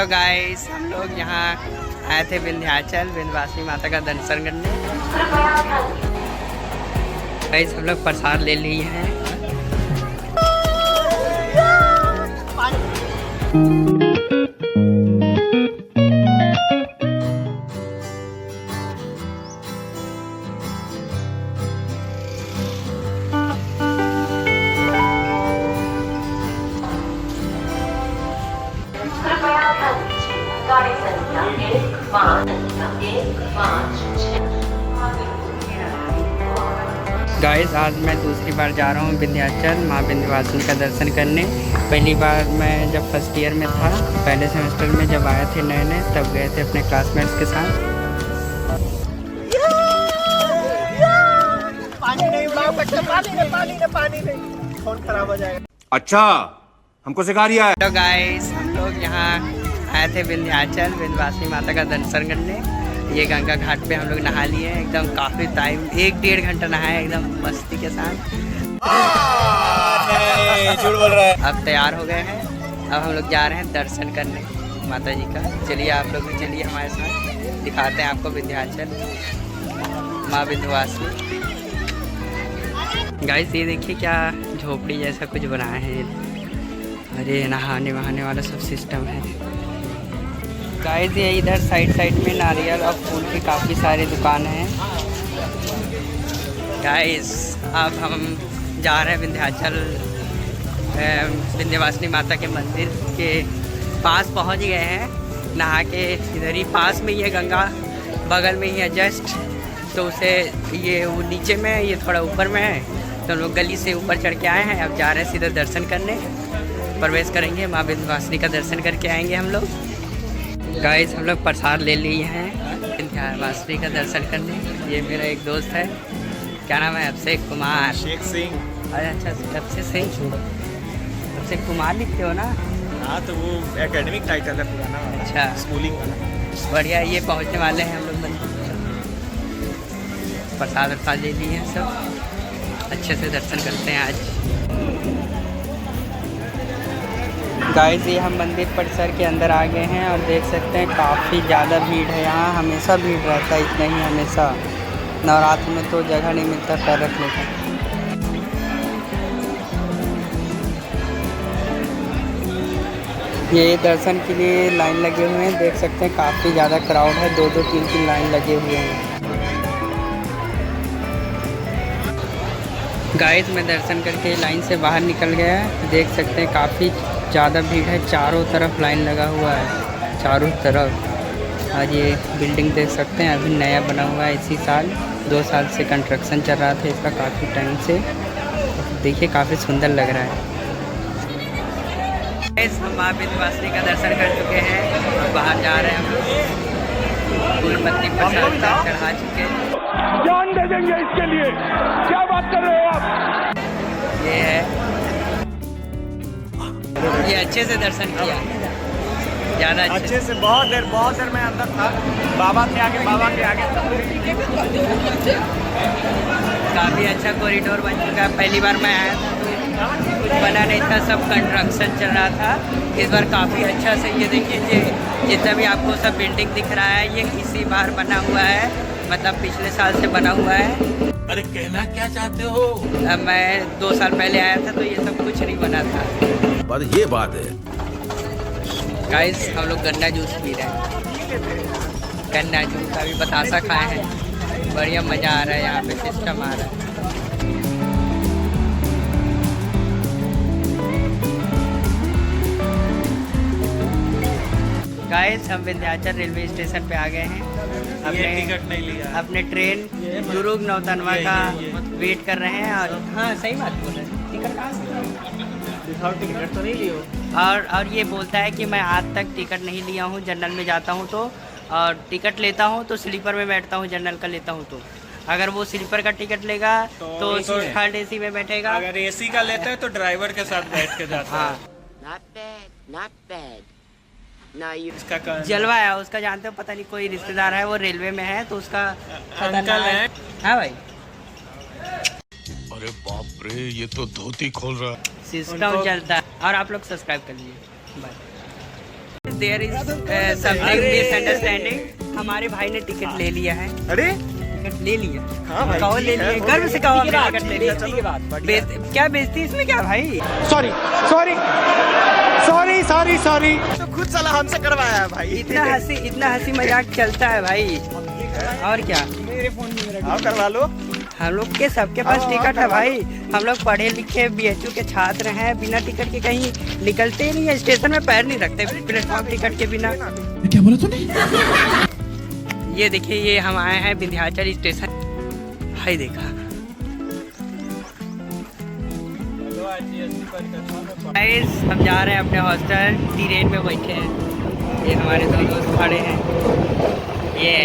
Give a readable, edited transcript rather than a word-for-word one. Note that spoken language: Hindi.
तो गाइस हम लोग यहाँ आए थे विंध्याचल विंध्यवासिनी माता का दर्शन करने। गाइस हम लोग प्रसाद ले लिए हैं। गाइस आज मैं दूसरी बार जा रहा हूँ विंध्याचल माँ विंध्यवासिनी का दर्शन करने। पहली बार मैं जब फर्स्ट ईयर में था, पहले सेमेस्टर में जब आए थे नए नए, तब गए थे अपने क्लासमेट्स के साथ। पानी नहीं उड़ा सकते, पानी नहीं, फोन खराब हो जाएगा। अच्छा हमको सिखा रिया है। तो गाइस हम लोग यहाँ आए थे विंध्याचल विंध्यवासिनी माता का दर्शन करने। ये गंगा घाट पे हम लोग नहा लिए हैं। एकदम काफ़ी टाइम 1-1.5 घंटा नहाए एकदम मस्ती के साथ। झूठ बोल रहा है। अब तैयार हो गए हैं, अब हम लोग जा रहे हैं दर्शन करने माता जी का। चलिए आप लोग भी चलिए हमारे साथ, दिखाते हैं आपको विंध्याचल माँ विंध्यवासिनी। गाइस ये देखिए क्या झोपड़ी जैसा कुछ बनाया है। अरे नहाने वहाने वाला सब सिस्टम है। गाइस ये इधर साइड में नारियल और फूल की काफ़ी सारी दुकान हैं। गाइस अब हम जा रहे हैं विंध्याचल विंध्यवासिनी माता के मंदिर के पास पहुंच गए हैं। नहा के इधर ही पास में ये गंगा बगल में ही है जस्ट, तो उसे ये वो नीचे में है, ये थोड़ा ऊपर में है। तो हम लोग गली से ऊपर चढ़ के आए हैं, अब जा रहे हैं सीधे दर्शन करने। प्रवेश करेंगे माँ विंध्यवासिनी का दर्शन करके आएंगे हम लोग। गाइस हम लोग प्रसाद ले लिए हैं विंध्यवासिनी का दर्शन करने। ये मेरा एक दोस्त है, क्या नाम है, अभिषेक कुमार। शेख सिंह। अरे अच्छा अभिषेक सिंह, अभिषेक कुमार लिखते हो ना? हाँ तो वो एकेडमिक टाइटल है पुराना वाला। अच्छा स्कूलिंग वाला। बढ़िया। ये पहुंचने वाले हैं हम लोग मंदिर। प्रसाद ले लिए हैं, सब अच्छे से दर्शन करते हैं आज। गाइस ये हम मंदिर परिसर के अंदर आ गए हैं और देख सकते हैं काफ़ी ज़्यादा भीड़ है यहाँ। हमेशा भीड़ रहता है, इतना ही हमेशा। नवरात्र में तो जगह नहीं मिलता पैर रखने का। ये दर्शन के लिए लाइन लगे हुए हैं, देख सकते हैं काफ़ी ज़्यादा क्राउड है। 2-2, 3-3 लाइन लगे हुए हैं। गाइस मैं दर्शन करके लाइन से बाहर निकल गया, देख सकते हैं काफ़ी ज़्यादा भीड़ है। चारों तरफ लाइन लगा हुआ है, चारों तरफ। आज ये बिल्डिंग देख सकते हैं अभी नया बना हुआ है, इसी साल 2 साल से कंस्ट्रक्शन चल रहा था इसका काफ़ी टाइम से। देखिए काफ़ी सुंदर लग रहा है। हम माँ विंध्यवासिनी का दर्शन कर चुके हैं, बाहर जा रहे हैं हम लोग। फूल पत्ती प्रसाद चढ़ा चुके हैं। जान दे देंगे इसके लिए, क्या बात कर रहे हो आप? ये है, ये अच्छे से दर्शन किया, ज़्यादा अच्छे से। बहुत देर मैं अंदर था, बाबा के आगे काफ़ी अच्छा कॉरिडोर बन चुका है। पहली बार मैं आया था तो कुछ बना नहीं था, सब कंस्ट्रक्शन चल रहा था। इस बार काफ़ी अच्छा से ये देखिए जितना भी आपको सब बिल्डिंग दिख रहा है ये इसी बार बना हुआ है, मतलब पिछले साल से बना हुआ है। अरे कहना क्या चाहते हो? मैं 2 साल पहले आया था तो ये सब कुछ नहीं बना था। पर ये बात है। गाइस हम लोग गन्ना जूस पी रहे हैं, गन्ना जूस। अभी बतासा खाए हैं, बढ़िया मज़ा आ रहा है। यहाँ पे सिस्टम आ रहा है। गाइस हम विंध्याचल रेलवे स्टेशन पे आ गए हैं। ये टिकट नहीं लिया, अपने ट्रेन दुर्ग नौतनवा का वेट कर रहे हैं। और हाँ सही बात बोल रहे हैं, टिकट कहाँ से? टिकट तो नहीं लियो। और ये बोलता है कि मैं आज तक टिकट नहीं लिया हूँ। जनरल में जाता हूँ तो, और टिकट लेता हूँ तो स्लीपर में बैठता हूँ, जनरल का लेता हूँ तो। अगर वो स्लीपर का टिकट लेगा तो थर्ड एसी में बैठेगा। अगर एसी का लेता है तो ड्राइवर के साथ बैठ के जाता है। हाँ Not bad. Now you. इसका जलवा है उसका, जानते हो? पता नहीं कोई रिश्तेदार है वो रेलवे में है तो उसका अंकल है। हाँ भाई, अरे बाप रे, ये तो धोती खोल रहा है। सिस्टम चलता है। और आप लोग सब्सक्राइब कर लीजिए। Bye. There is something misunderstanding. हमारे भाई ने टिकट ले लिया है। अरे टिकट ले लिया। हाँ भाई, कहो ले ठीक है, लिया, गर्व से कहो आपने टिकट ले लिया। बेइज्जती की बात, क्या बेइज्जती इसमें क्या भाई? Sorry sorry sorry sorry sorry. तो खुद साला हमसे करवाया है भाई। इतना हंसी मजाक चलता है भाई, और क्या। आप करवा लो। हम लोग के सबके पास टिकट है भाई। हम लोग पढ़े लिखे BHU के छात्र हैं, बिना टिकट के कहीं निकलते ही नहीं है, स्टेशन में पैर नहीं रखते प्लेटफॉर्म टिकट के बिना। क्या बोला तूने? ये देखिए, ये हम आए हैं विंध्याचल स्टेशन। भाई देखा गाइस, हम जा रहे हैं अपने हॉस्टल। ट्रेन में बैठे हैं, ये हमारे दो दोस्त खड़े हैं। ये